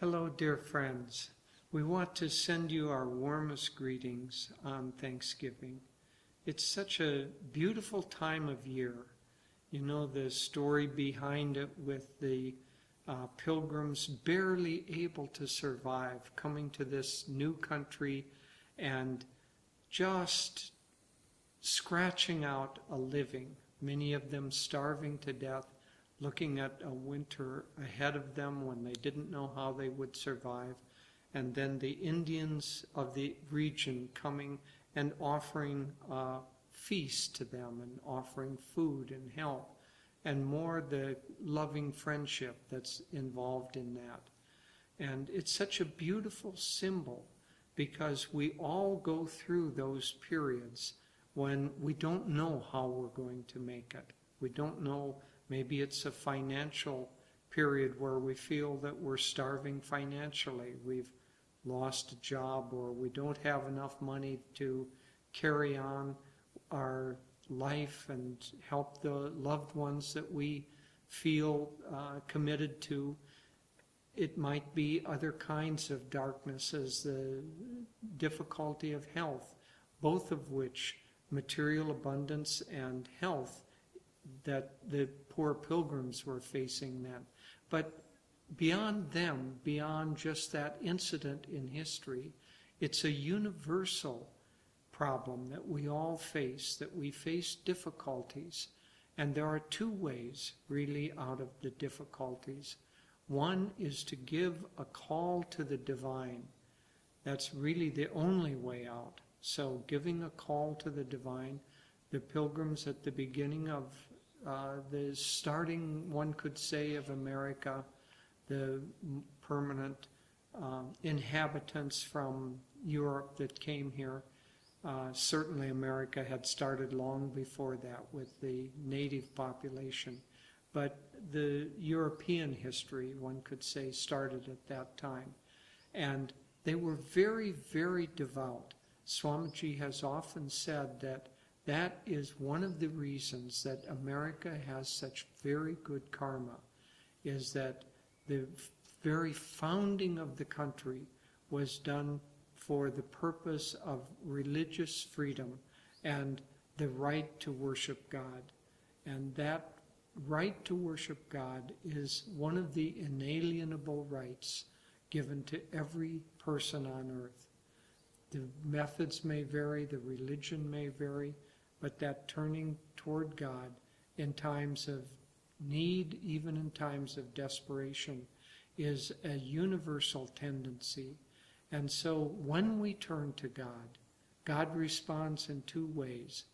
Hello, dear friends. We want to send you our warmest greetings on Thanksgiving. It's such a beautiful time of year. You know the story behind it with the pilgrims barely able to survive, coming to this new country and just scratching out a living, many of them starving to death, looking at a winter ahead of them when they didn't know how they would survive, and then the Indians of the region coming and offering a feast to them and offering food and help, and more the loving friendship that's involved in that. And it's such a beautiful symbol because we all go through those periods when we don't know how we're going to make it. We don't know. Maybe it's a financial period where we feel that we're starving financially. We've lost a job or we don't have enough money to carry on our life and help the loved ones that we feel committed to. It might be other kinds of darknesses, the difficulty of health, both of which, material abundance and health, that the poor pilgrims were facing then. But beyond them, beyond just that incident in history, it's a universal problem that we all face, that we face difficulties. And there are two ways really out of the difficulties. One is to give a call to the divine. That's really the only way out. So giving a call to the divine, the pilgrims at the beginning of the starting, one could say, of America, the permanent inhabitants from Europe that came here. Certainly America had started long before that with the native population. But the European history, one could say, started at that time. And they were very, very devout. Swamiji has often said that that is one of the reasons that America has such very good karma, is that the very founding of the country was done for the purpose of religious freedom and the right to worship God. And that right to worship God is one of the inalienable rights given to every person on earth. The methods may vary, the religion may vary, but that turning toward God in times of need, even in times of desperation, is a universal tendency. And so when we turn to God, God responds in two ways.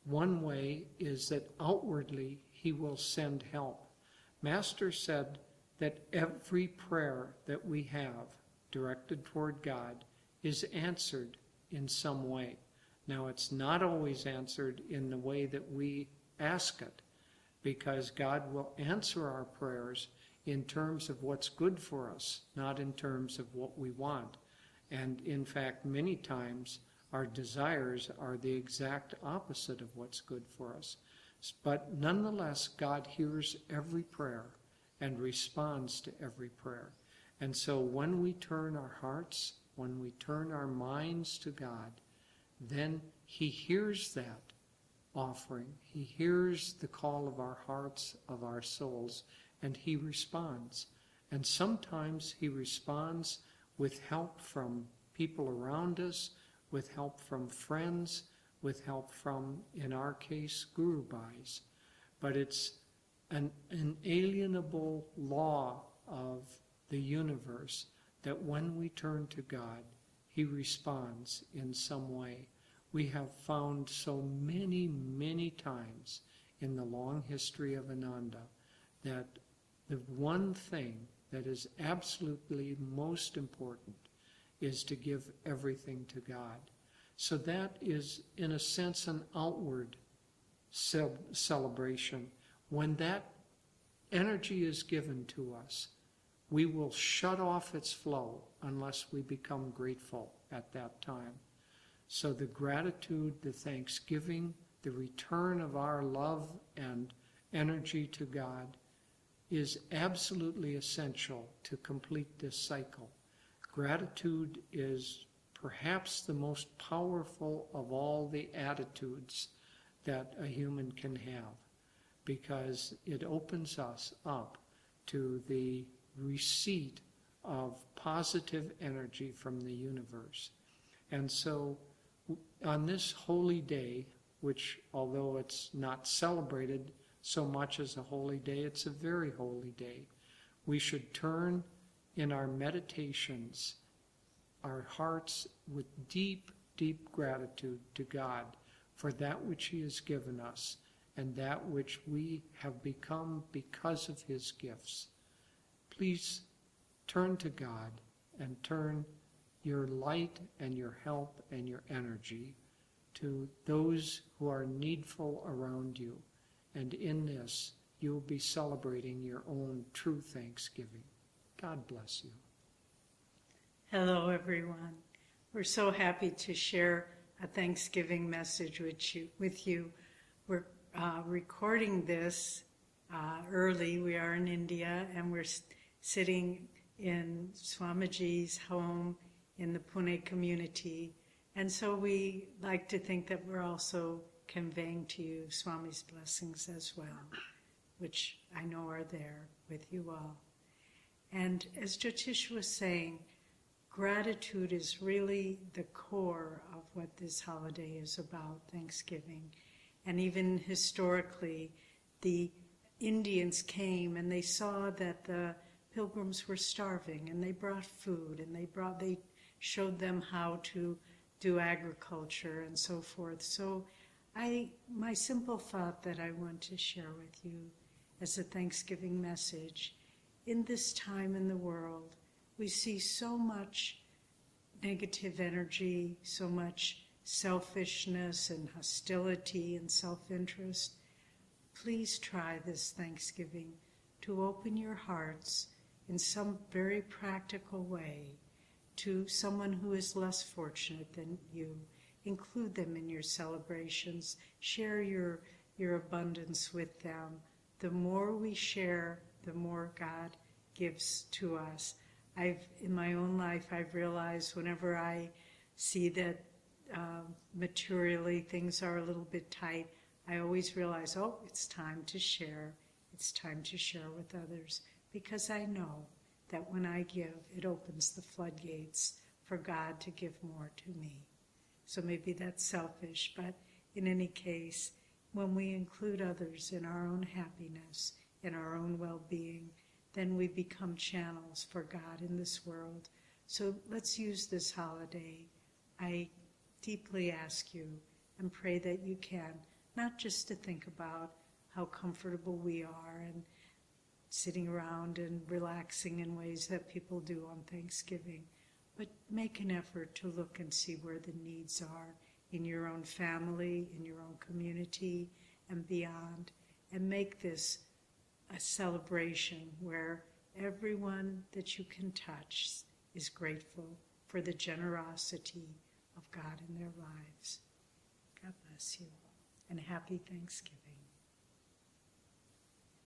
One way is that outwardly He will send help. Master said that every prayer that we have directed toward God is answered in some way. Now, it's not always answered in the way that we ask it, because God will answer our prayers in terms of what's good for us, not in terms of what we want. And in fact, many times our desires are the exact opposite of what's good for us. But nonetheless, God hears every prayer and responds to every prayer. And so when we turn our hearts, when we turn our minds to God, then He hears that offering. He hears the call of our hearts, of our souls, and He responds. And sometimes He responds with help from people around us, with help from friends, with help from, in our case, Guru Bhais. But it's an inalienable law of the universe that when we turn to God, He responds in some way. We have found so many, many times in the long history of Ananda that the one thing that is absolutely most important is to give everything to God. So that is, in a sense, an outward celebration. When that energy is given to us, we will shut off its flow unless we become grateful at that time. So the gratitude, the thanksgiving, the return of our love and energy to God is absolutely essential to complete this cycle. Gratitude is perhaps the most powerful of all the attitudes that a human can have, because it opens us up to the receipt of positive energy from the universe. And so on this holy day, which although it's not celebrated so much as a holy day, it's a very holy day, we should turn in our meditations our hearts with deep, deep gratitude to God for that which He has given us and that which we have become because of His gifts. Please turn to God and turn your light and your help and your energy to those who are needful around you. And in this, you will be celebrating your own true thanksgiving. God bless you. Hello, everyone. We're so happy to share a Thanksgiving message with you. We're recording this early. We are in India, and we're sitting in Swamiji's home in the Pune community. And so we like to think that we're also conveying to you Swami's blessings as well, which I know are there with you all. And as Jyotish was saying, gratitude is really the core of what this holiday is about, Thanksgiving. And even historically, the Indians came and they saw that the pilgrims were starving, and they brought food, and they showed them how to do agriculture and so forth. So my simple thought that I want to share with you as a Thanksgiving message, in this time in the world, we see so much negative energy, so much selfishness and hostility and self-interest. Please try this Thanksgiving to open your hearts in some very practical way to someone who is less fortunate than you. Include them in your celebrations. Share your abundance with them. The more we share, the more God gives to us. In my own life, I've realized whenever I see that materially things are a little bit tight, I always realize, oh, it's time to share. It's time to share with others, because I know that when I give, it opens the floodgates for God to give more to me. So maybe that's selfish, but in any case, when we include others in our own happiness, in our own well-being, then we become channels for God in this world. So let's use this holiday. I deeply ask you and pray that you can, not just to think about how comfortable we are and sitting around and relaxing in ways that people do on Thanksgiving, but make an effort to look and see where the needs are in your own family, in your own community, and beyond, and make this a celebration where everyone that you can touch is grateful for the generosity of God in their lives. God bless you, and happy Thanksgiving.